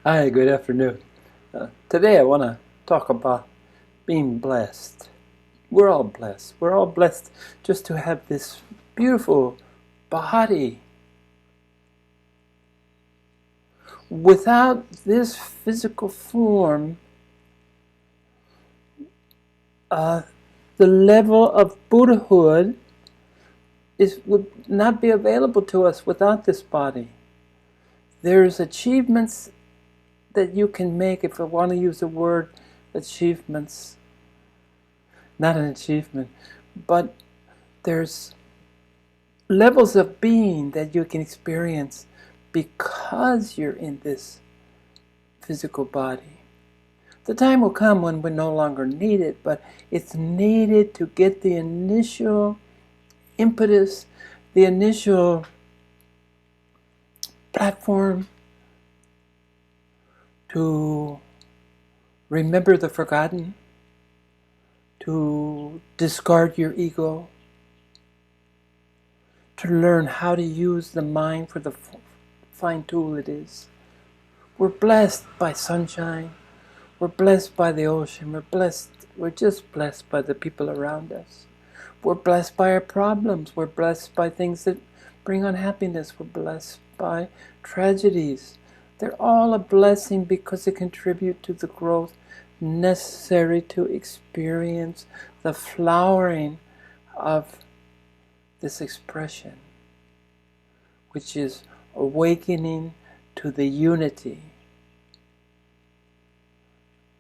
Hi, good afternoon. Today I want to talk about being blessed. We're all blessed. We're all blessed just to have this beautiful body. Without this physical form, uh, the level of Buddhahood would not be available to us without this body. There's achievements that you can make, if I want to use the word achievements, not an achievement, but there's levels of being that you can experience because you're in this physical body. The time will come when we no longer need it, but it's needed to get the initial impetus, the initial platform to remember the forgotten, to discard your ego, to learn how to use the mind for the fine tool it is. We're blessed by sunshine. We're blessed by the ocean. We're just blessed by the people around us. We're blessed by our problems. We're blessed by things that bring unhappiness. We're blessed by tragedies. They're all a blessing because they contribute to the growth necessary to experience the flowering of this expression, which is awakening to the unity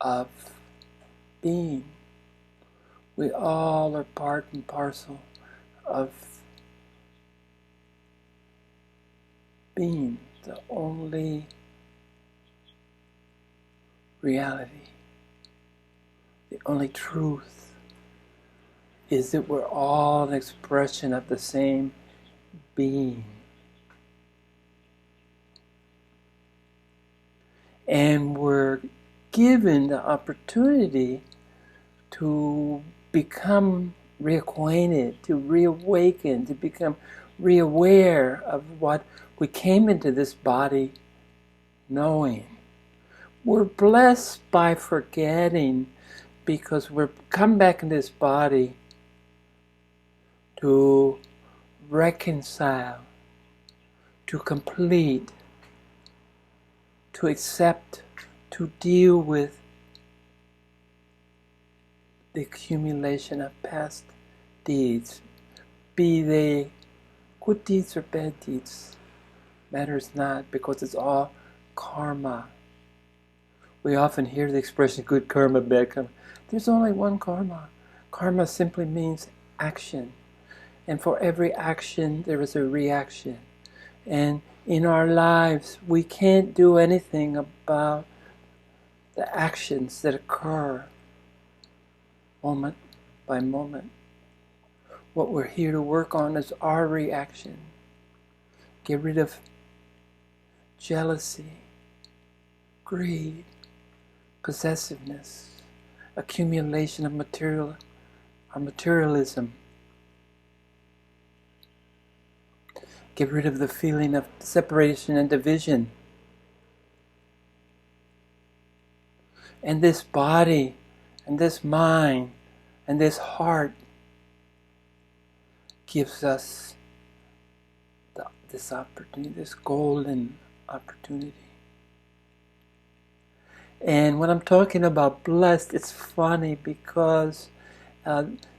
of being. We all are part and parcel of being, the only reality, the only truth is that we're all an expression of the same being. And we're given the opportunity to become reacquainted, to reawaken, to become reaware of what we came into this body knowing. We're blessed by forgetting because we're come back in this body to reconcile, to complete, to accept, to deal with the accumulation of past deeds, be they good deeds or bad deeds, matters not, because it's all karma. We often hear the expression good karma, bad karma. There's only one karma. Karma simply means action. And for every action, there is a reaction. And in our lives, we can't do anything about the actions that occur moment by moment. What we're here to work on is our reaction. Get rid of jealousy, greed, possessiveness, accumulation of materialism. Get rid of the feeling of separation and division. And this body, and this mind, and this heart gives us this opportunity, this golden opportunity. And when I'm talking about blessed, it's funny because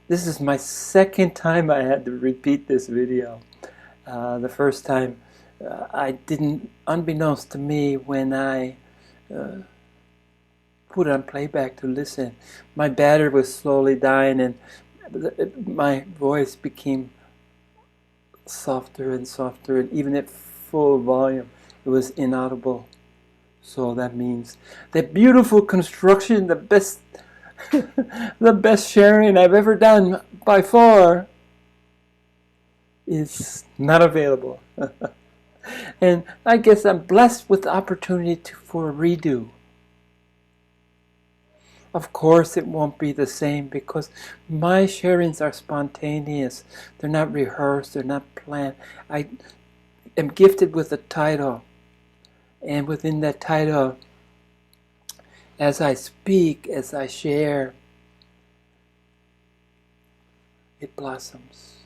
this is my second time I had to repeat this video. The first time I didn't, unbeknownst to me, when I put on playback to listen, my battery was slowly dying and my voice became softer and softer, and even at full volume it was inaudible. So that means that beautiful construction, the best the best sharing I've ever done by far, is not available. And I guess I'm blessed with the opportunity for a redo. Of course it won't be the same because my sharings are spontaneous. They're not rehearsed, they're not planned. I am gifted with a title, And within that title, as I speak, as I share, it blossoms.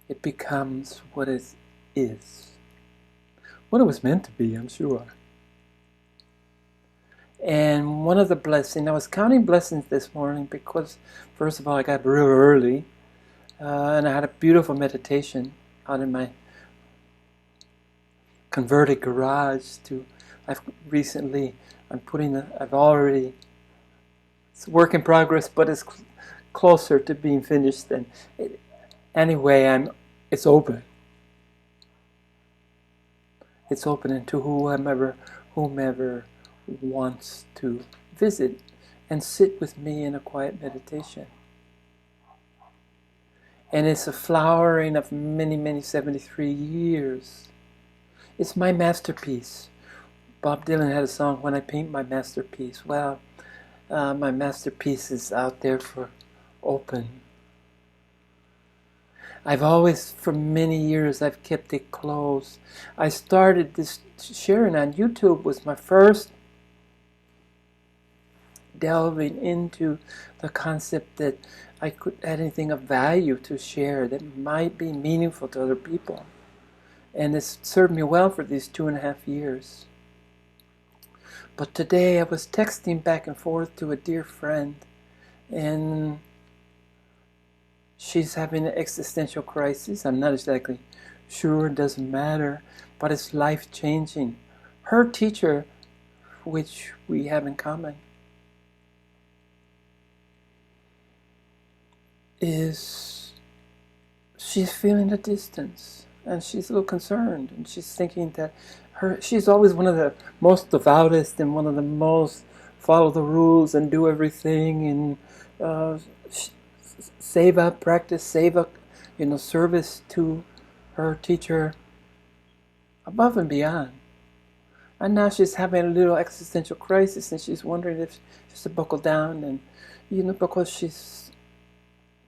It becomes what it is. What it was meant to be, I'm sure. And one of the blessings, I was counting blessings this morning because, first of all, I got real early, and I had a beautiful meditation out in my converted garage. I've already, it's a work in progress, but it's closer to being finished. And anyway, it's open. It's open into whomever wants to visit and sit with me in a quiet meditation. And it's a flowering of many, many 73 years. It's my masterpiece. Bob Dylan had a song, "When I Paint My Masterpiece." Well, my masterpiece is out there for open. I've always, for many years, I've kept it closed. I started this sharing on YouTube, was my first delving into the concept that I could add anything of value to share that might be meaningful to other people. And it's served me well for these 2.5 years. But today I was texting back and forth to a dear friend, and she's having an existential crisis. I'm not exactly sure, it doesn't matter, but it's life-changing. Her teacher, which we have in common, she's feeling a distance, and she's a little concerned, and she's thinking that she's always one of the most devoutest and one of the most follow the rules and do everything and save up, practice, save up, service to her teacher above and beyond. And now she's having a little existential crisis, and she's wondering if she's to buckle down, and because she's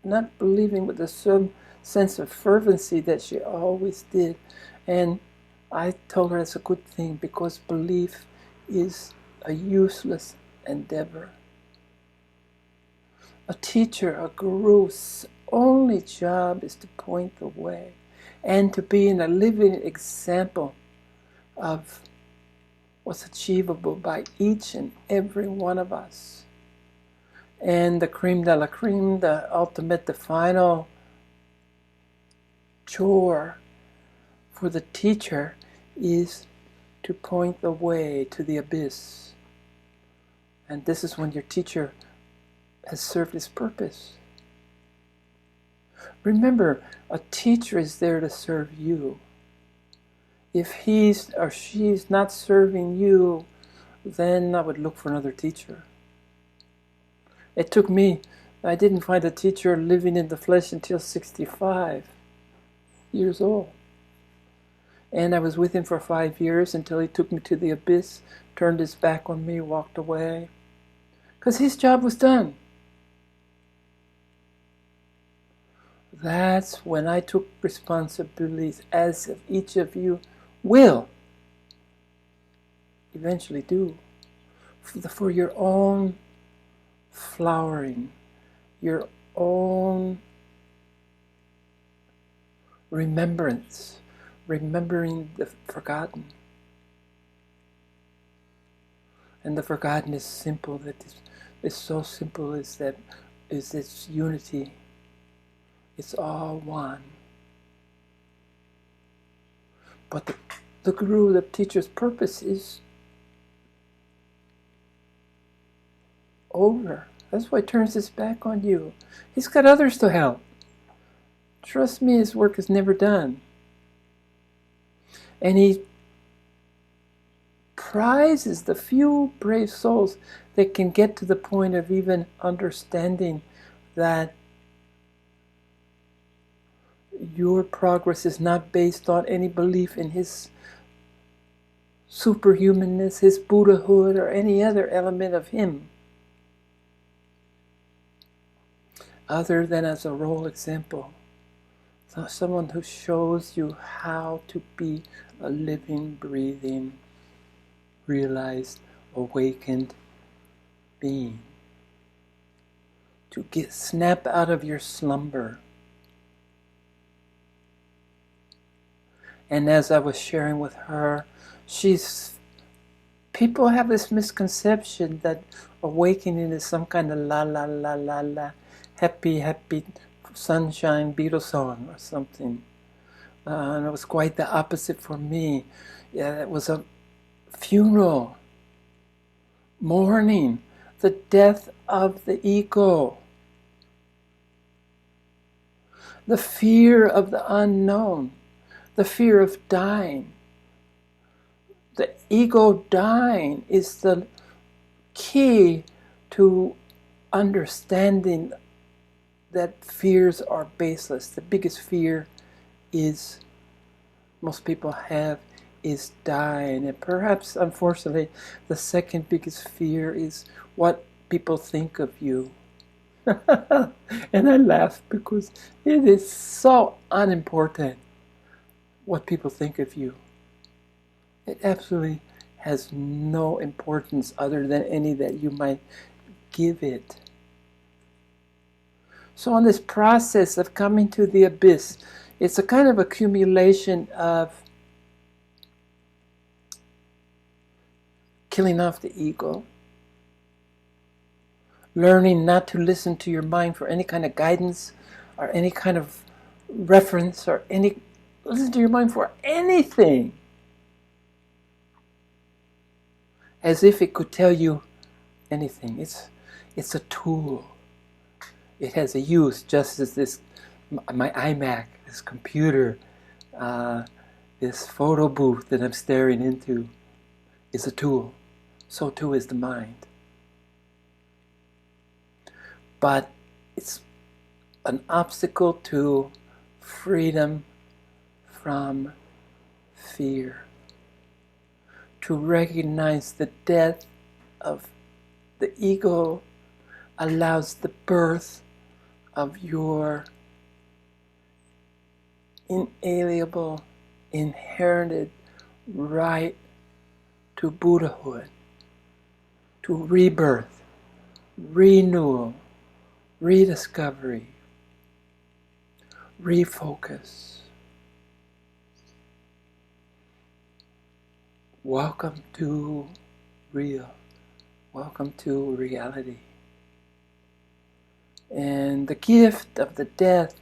not believing with the same sense of fervency that she always did. And I told her it's a good thing, because belief is a useless endeavor. A teacher, a guru's only job is to point the way and to be a living example of what's achievable by each and every one of us. And the creme de la creme, the ultimate, the final chore for the teacher is to point the way to the abyss. And this is when your teacher has served his purpose. Remember, a teacher is there to serve you. If he's or she's not serving you, then I would look for another teacher. It took me, I didn't find a teacher living in the flesh until 65 years old. And I was with him for 5 years until he took me to the abyss, turned his back on me, walked away. Because his job was done. That's when I took responsibilities, as if each of you will eventually do, for your own flowering, your own remembering the forgotten. And the forgotten is simple. It's so simple is its unity. It's all one. But the guru, the teacher's purpose is over. That's why he turns his back on you. He's got others to help. Trust me, his work is never done. And he prizes the few brave souls that can get to the point of even understanding that your progress is not based on any belief in his superhumanness, his Buddhahood, or any other element of him, other than as a role example. So someone who shows you how to be a living, breathing realized, awakened being. To snap out of your slumber. And as I was sharing with her, people have this misconception that awakening is some kind of la la la la la, happy, happy sunshine Beatles song or something. And it was quite the opposite for me. Yeah, it was a funeral, mourning, the death of the ego, the fear of the unknown, the fear of dying. The ego dying is the key to understanding that fears are baseless. The biggest fear most people have is dying. And perhaps, unfortunately, the second biggest fear is what people think of you. And I laugh because it is so unimportant what people think of you. It absolutely has no importance other than any that you might give it. So on this process of coming to the abyss, it's a kind of accumulation of killing off the ego, learning not to listen to your mind for any kind of guidance or any kind of reference or listen to your mind for anything. As if it could tell you anything. It's a tool. It has a use, just as my iMac, this computer, this photo booth that I'm staring into is a tool. So too is the mind. But it's an obstacle to freedom from fear. To recognize the death of the ego allows the birth of your inalienable, inherited right to Buddhahood, to rebirth, renewal, rediscovery, refocus. Welcome to real. Welcome to reality. And the gift of the death,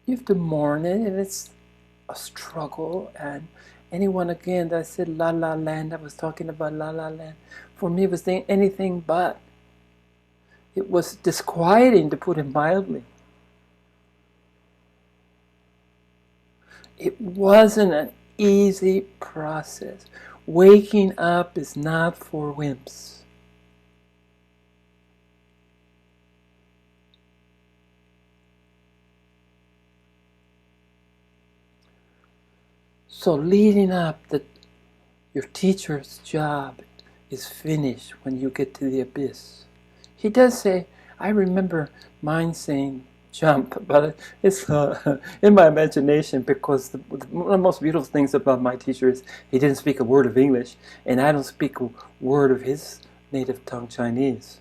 you have to mourn it, and it's a struggle. And anyone, again, that said La La Land, I was talking about La La Land, for me it was anything but. It was disquieting, to put it mildly. It wasn't an easy process. Waking up is not for wimps. So leading up, your teacher's job is finished when you get to the abyss. He does say, I remember mine saying jump, but it's in my imagination, because one of the most beautiful things about my teacher is he didn't speak a word of English, and I don't speak a word of his native tongue, Chinese.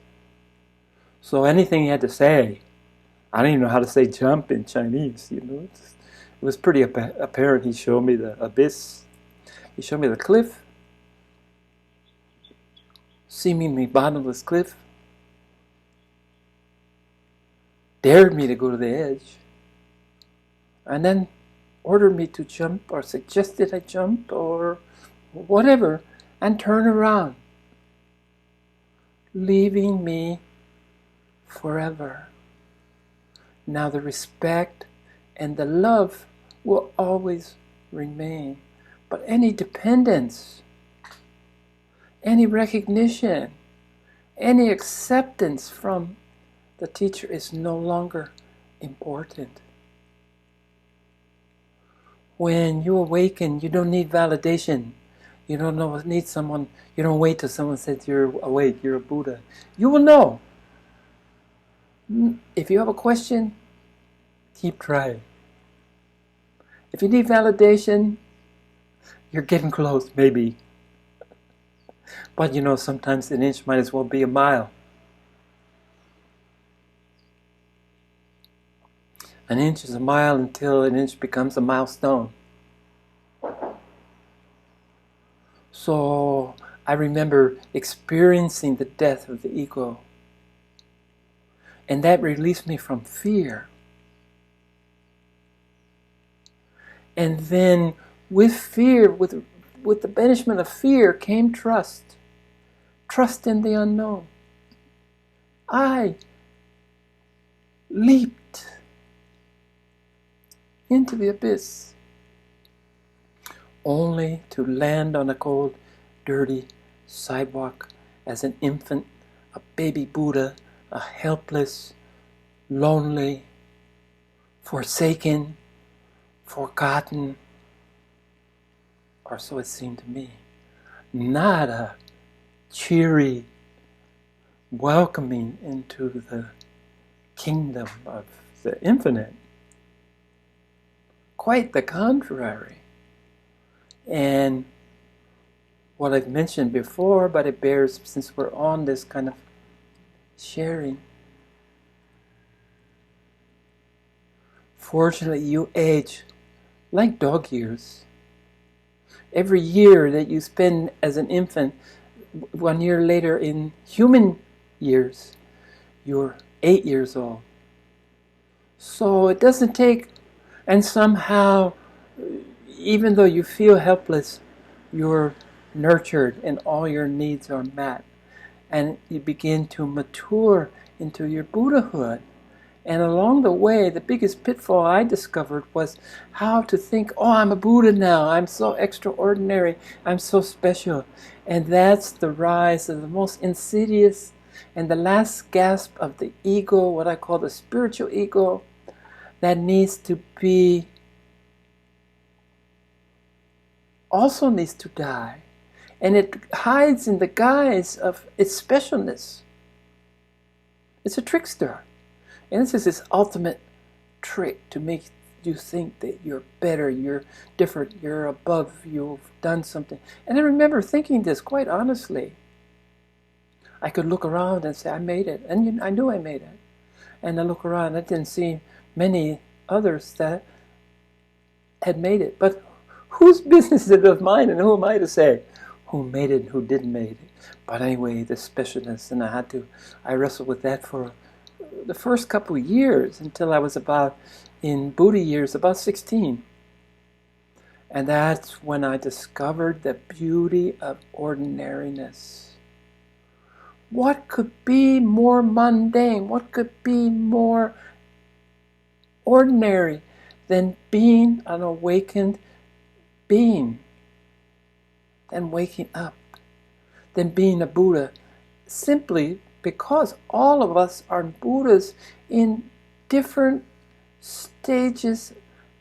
So anything he had to say, I don't even know how to say jump in Chinese, It was pretty apparent. He showed me the abyss. He showed me the cliff, seemingly bottomless cliff. Dared me to go to the edge, and then ordered me to jump, or suggested I jump, or whatever, and turn around, leaving me forever. Now the respect and the love will always remain, but any dependence, any recognition, any acceptance from the teacher is no longer important. When you awaken, you don't need validation. You don't need someone. You don't wait till someone says you're awake, you're a Buddha. You will know. If you have a question, keep trying. If you need validation, you're getting close, maybe. But you know, sometimes an inch might as well be a mile. An inch is a mile until an inch becomes a milestone. So I remember experiencing the death of the ego. And that released me from fear. And then with fear, with the banishment of fear came trust. Trust in the unknown. I leaped into the abyss, only to land on a cold, dirty sidewalk as an infant, a baby Buddha, a helpless, lonely, forsaken, forgotten, or so it seemed to me. Not a cheery welcoming into the kingdom of the infinite. Quite the contrary. And what I've mentioned before, but it bears, since we're on this kind of sharing. Fortunately, you age like dog years. Every year that you spend as an infant, 1 year later in human years, you're 8 years old. So it doesn't take, and somehow, even though you feel helpless, you're nurtured and all your needs are met. And you begin to mature into your Buddhahood. And along the way, the biggest pitfall I discovered was how to think, oh, I'm a Buddha now, I'm so extraordinary, I'm so special. And that's the rise of the most insidious and the last gasp of the ego, what I call the spiritual ego, that needs to be, also needs to die. And it hides in the guise of its specialness. It's a trickster. And this is its ultimate trick to make you think that you're better, you're different, you're above, you've done something. And I remember thinking this quite honestly. I could look around and say, I made it. And I knew I made it. And I look around, I didn't see many others that had made it. But whose business is it of mine, and who am I to say who made it and who didn't make it? But anyway, the specialness, and I wrestled with that for the first couple of years until I was in Buddha years, about 16. And that's when I discovered the beauty of ordinariness. What could be more mundane? What could be more ordinary than being an awakened being? Than waking up? Than being a Buddha? Simply because all of us are Buddhas in different stages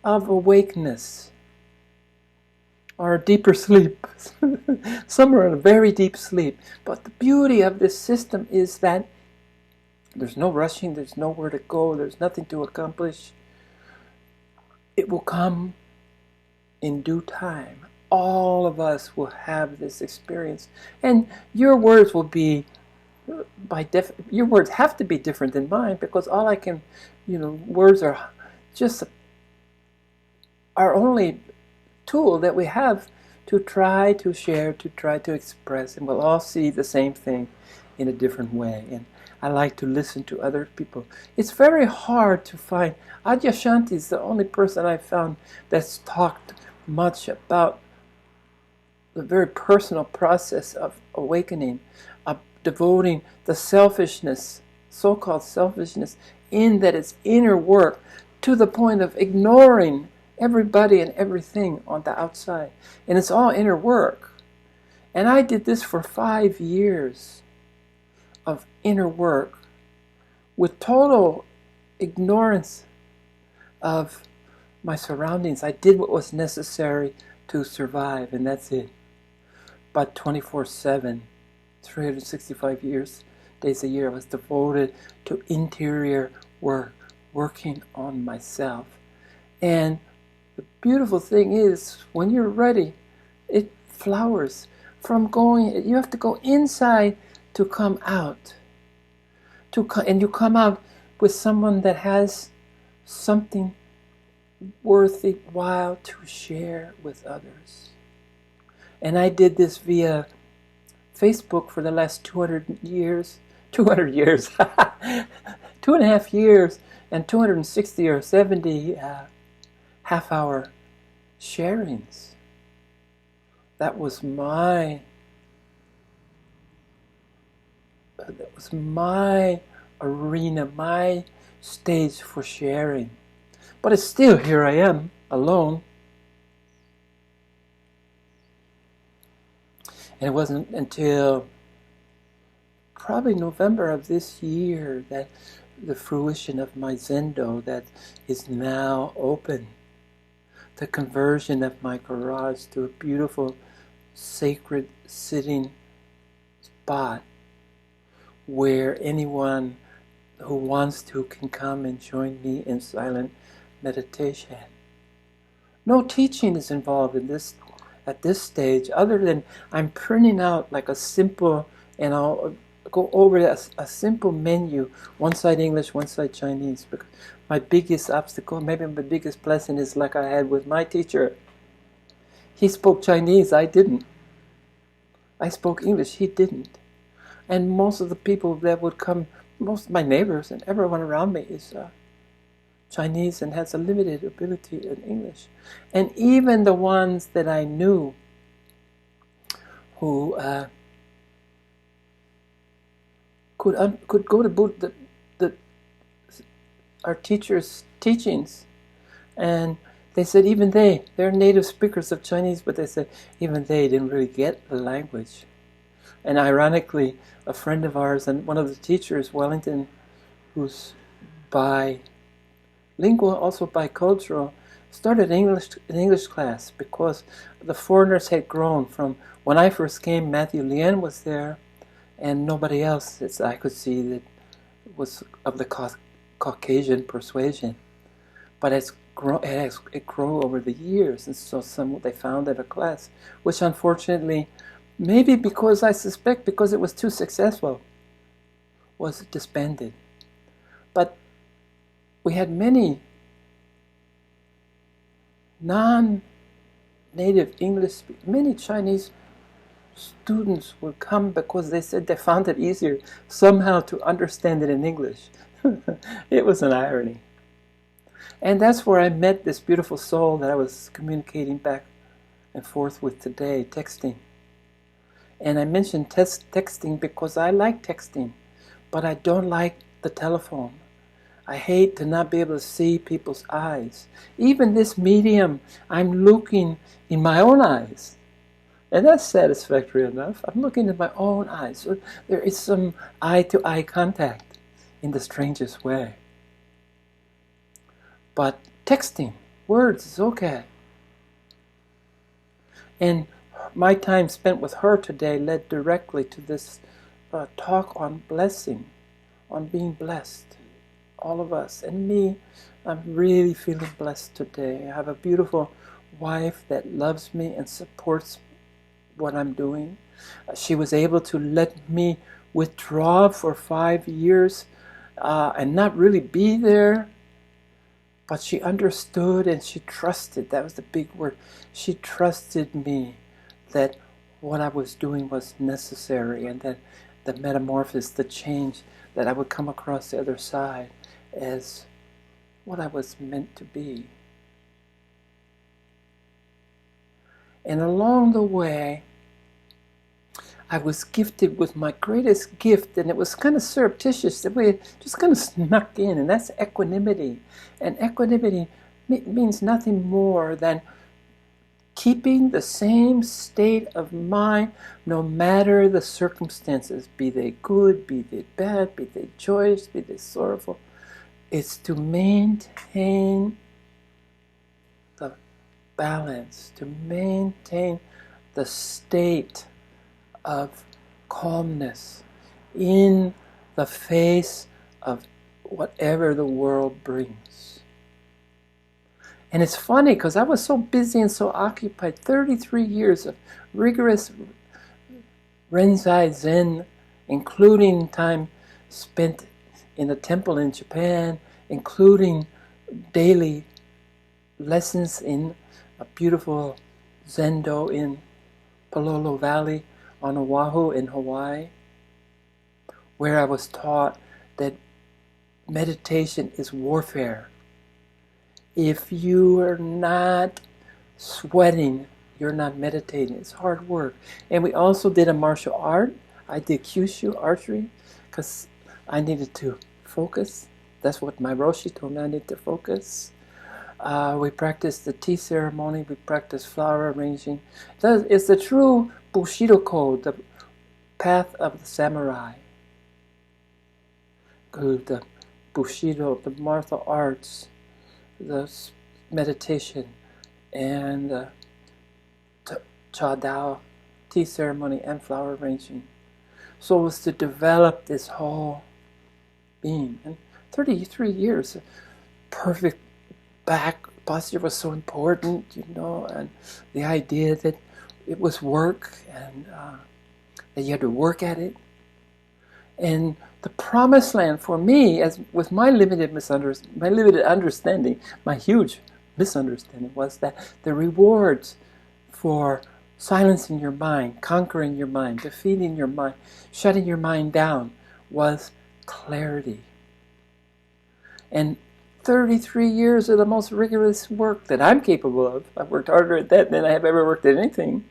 of awakeness or deeper sleep. Some are in a very deep sleep. But the beauty of this system is that there's no rushing, there's nowhere to go, there's nothing to accomplish. It will come in due time. All of us will have this experience. And your words will be, your words have to be different than mine, because all I can, words are just our only tool that we have to try to share, to try to express, and we'll all see the same thing in a different way. And I like to listen to other people. It's very hard to find. Adyashanti is the only person I've found that's talked much about the very personal process of awakening, of devoting the selfishness, so-called selfishness, in that it's inner work, to the point of ignoring everybody and everything on the outside. And it's all inner work. And I did this for 5 years of inner work with total ignorance of my surroundings. I did what was necessary to survive, and that's it. But 24/7, 365 days a year, I was devoted to interior work, working on myself. And the beautiful thing is, when you're ready, it flowers. from going, you have to go inside to come out. And you come out with someone that has something worthwhile to share with others. And I did this via Facebook for the last 200 years, 2.5 years, and 260 or 70 half-hour sharings. That was my arena, my stage for sharing. But it's still, here I am, alone. And it wasn't until probably November of this year that the fruition of my Zendo that is now open, the conversion of my garage to a beautiful, sacred sitting spot where anyone who wants to can come and join me in silent meditation. No teaching is involved in this at this stage, other than I'm printing out like a simple, and I'll go over a simple menu, one side English, one side Chinese, because my biggest obstacle, maybe my biggest blessing, is like I had with my teacher. He spoke Chinese, I didn't. I spoke English, he didn't. And most of the people that would come, most of my neighbors and everyone around me is Chinese and has a limited ability in English. And even the ones that I knew who could go to our teachers' teachings, and they said even they're native speakers of Chinese, but they said even they didn't really get the language. And ironically, a friend of ours and one of the teachers, Wellington, who's bilingual, also bicultural, started an English class because the foreigners had grown from when I first came. Matthew Lien was there, and nobody else that I could see that was of the Caucasian persuasion. But it grew over the years, and so they founded a class, which unfortunately, maybe because I suspect because it was too successful, was disbanded. But we had many non-native English, many Chinese students would come because they said they found it easier somehow to understand it in English. It was an irony. And that's where I met this beautiful soul that I was communicating back and forth with today, texting. And I mentioned texting because I like texting, but I don't like the telephone. I hate to not be able to see people's eyes. Even this medium, I'm looking in my own eyes. And that's satisfactory enough. I'm looking at my own eyes. So there is some eye-to-eye contact in the strangest way. But texting, words is okay. And my time spent with her today led directly to this talk on blessing, on being blessed. All of us. And me, I'm really feeling blessed today. I have a beautiful wife that loves me and supports what I'm doing. She was able to let me withdraw for 5 years and not really be there. But she understood and she trusted. That was the big word. She trusted me that what I was doing was necessary, and that the metamorphosis, the change, that I would come across the other side as what I was meant to be. And along the way, I was gifted with my greatest gift, and it was kind of surreptitious, that we just kind of snuck in, and that's equanimity. And equanimity means nothing more than keeping the same state of mind no matter the circumstances, be they good, be they bad, be they joyous, be they sorrowful. It's to maintain the balance, to maintain the state of calmness in the face of whatever the world brings. And it's funny because I was so busy and so occupied, 33 years of rigorous Renzai Zen, including time spent in a temple in Japan, including daily lessons in a beautiful Zendo in Palolo Valley on Oahu in Hawaii, where I was taught that meditation is warfare. If you are not sweating, you're not meditating. It's hard work. And we also did a martial art. I did Kyushu archery because I needed to focus. That's what my Roshi told me. I need to focus. We practiced the tea ceremony. We practiced flower arranging. It's the true Bushido code, the path of the samurai. The Bushido, the martial arts, the meditation, and the Cha Dao, tea ceremony, and flower arranging. So it was to develop this whole being. And 33 years, perfect back posture was so important, and the idea that it was work and that you had to work at it. And the promised land for me, as with my limited understanding, my huge misunderstanding, was that the rewards for silencing your mind, conquering your mind, defeating your mind, shutting your mind down, was clarity. And 33 years of the most rigorous work that I'm capable of, I've worked harder at that than I have ever worked at anything,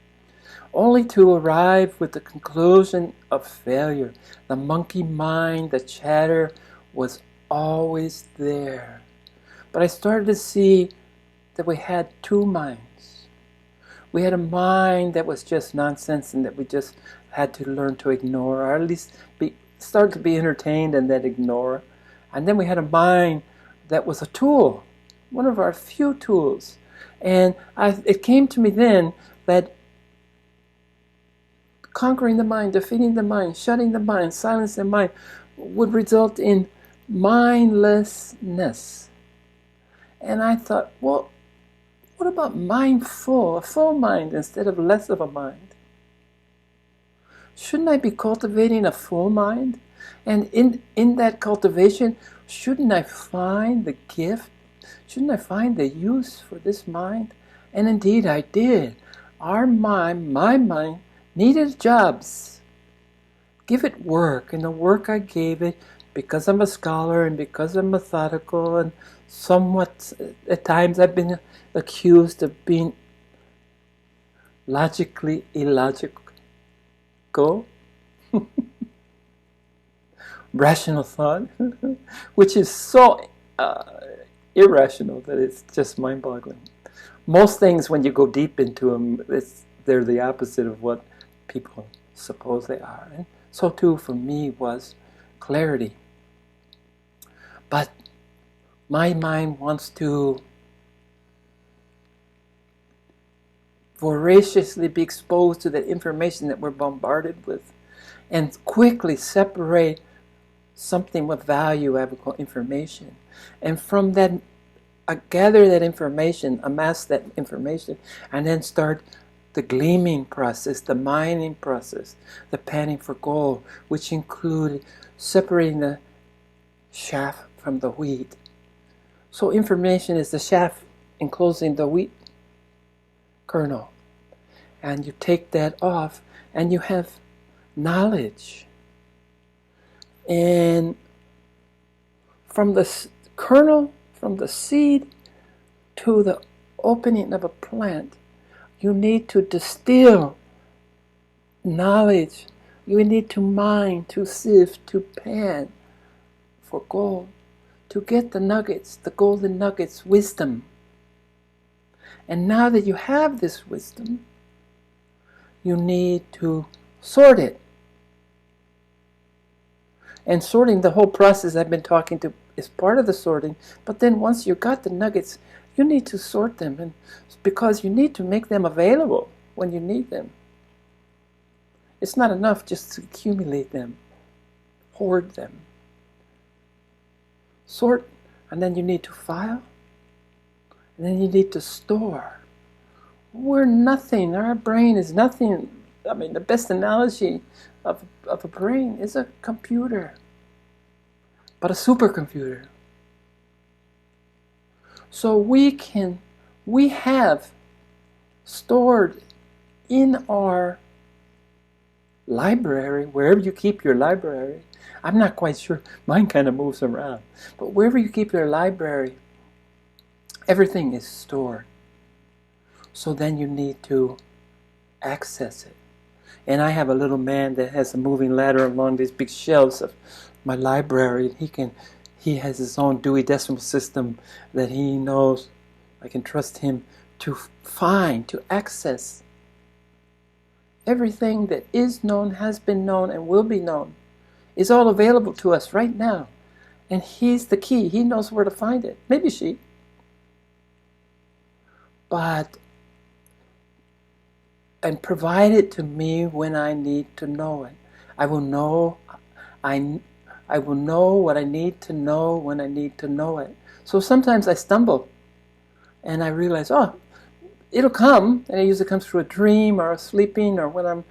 only to arrive with the conclusion of failure. The monkey mind, the chatter, was always there. But I started to see that we had two minds. We had a mind that was just nonsense and that we just had to learn to ignore, or at least start to be entertained and then ignore. And then we had a mind that was a tool, one of our few tools. And it came to me then that conquering the mind, defeating the mind, shutting the mind, silencing the mind would result in mindlessness. And I thought, well, what about mindful, a full mind instead of less of a mind? Shouldn't I be cultivating a full mind? And in that cultivation, shouldn't I find the gift? Shouldn't I find the use for this mind? And indeed I did. Our mind, my mind, needed jobs. Give it work. And the work I gave it, because I'm a scholar and because I'm methodical and somewhat, at times I've been accused of being logically illogical. Rational thought, which is so irrational that it's just mind-boggling. Most things, when you go deep into them, they're the opposite of what people suppose they are. And so too for me was clarity. But my mind wants to voraciously be exposed to the information that we're bombarded with and quickly separate something with value, I would call information. And from that, I gather that information, amass that information, and then start the gleaming process, the mining process, the panning for gold, which include separating the chaff from the wheat. So information is the chaff enclosing the wheat kernel. And you take that off, and you have knowledge. And from the kernel, from the seed to the opening of a plant, you need to distill knowledge. You need to mine, to sift, to pan for gold, to get the nuggets, the golden nuggets, wisdom. And now that you have this wisdom, you need to sort it. And sorting, the whole process I've been talking to, is part of the sorting. But then once you got the nuggets, you need to sort them, and because you need to make them available when you need them. It's not enough just to accumulate them, hoard them. Sort, and then you need to file, and then you need to store. We're nothing. Our brain is nothing I mean, the best analogy of a brain is a computer, but a supercomputer. So we have stored in our library, wherever you keep your library, I'm not quite sure, mine kind of moves around, but wherever you keep your library, everything is stored. So then you need to access it. And I have a little man that has a moving ladder along these big shelves of my library. He has his own Dewey Decimal System that he knows I can trust him to find, to access everything that is known, has been known, and will be known is all available to us right now. And he's the key. He knows where to find it. Maybe she. And provide it to me when I need to know it. I will know what I need to know when I need to know it. So sometimes I stumble and I realize, it'll come, and it usually comes through a dream or sleeping or when I'm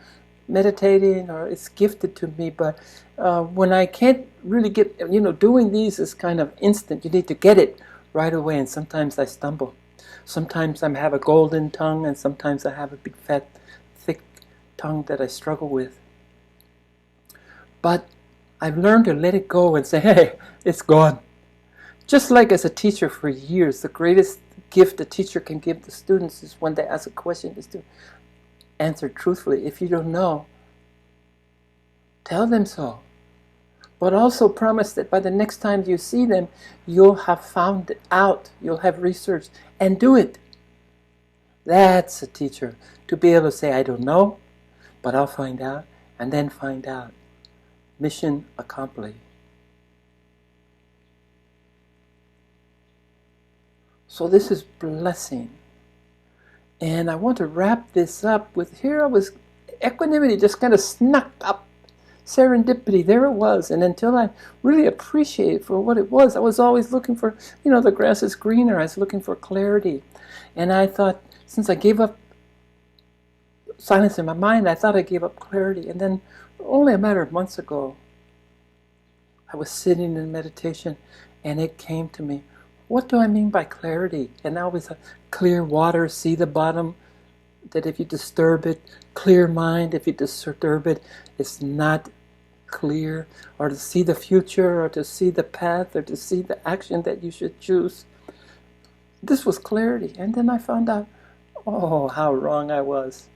meditating, or it's gifted to me. But when I can't really get, doing these is kind of instant. You need to get it right away, and sometimes I stumble. Sometimes I have a golden tongue, and sometimes I have a big, fat, thick tongue that I struggle with. But I've learned to let it go and say, hey, it's gone. Just like as a teacher for years, the greatest gift a teacher can give the students is when they ask a question, is to answer truthfully. If you don't know, tell them so. But also promise that by the next time you see them, you'll have found it out, you'll have researched, and do it. That's a teacher, to be able to say, I don't know, but I'll find out, and then find out. Mission accomplished. So this is blessing. And I want to wrap this up with, equanimity just kind of snuck up. Serendipity, there it was. And until I really appreciate it for what it was, I was always looking for, the grass is greener. I was looking for clarity. And I thought, since I gave up silence in my mind, I thought I gave up clarity. And then only a matter of months ago, I was sitting in meditation and it came to me, what do I mean by clarity? And I always thought, clear water, see the bottom, that if you disturb it, clear mind, if you disturb it, it's not clear, or to see the future, or to see the path, or to see the action that you should choose. This was clarity. And then I found out, how wrong I was.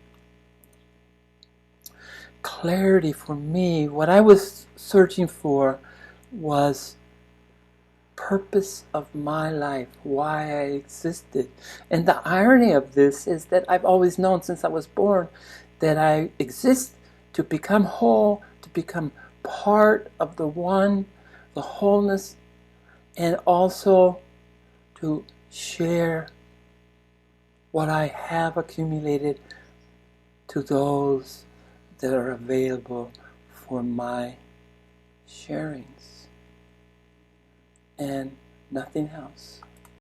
Clarity for me, what I was searching for was purpose of my life, why I existed. And the irony of this is that I've always known since I was born that I exist to become whole, to become part of the one, the wholeness, and also to share what I have accumulated to those that are available for my sharings. And nothing else.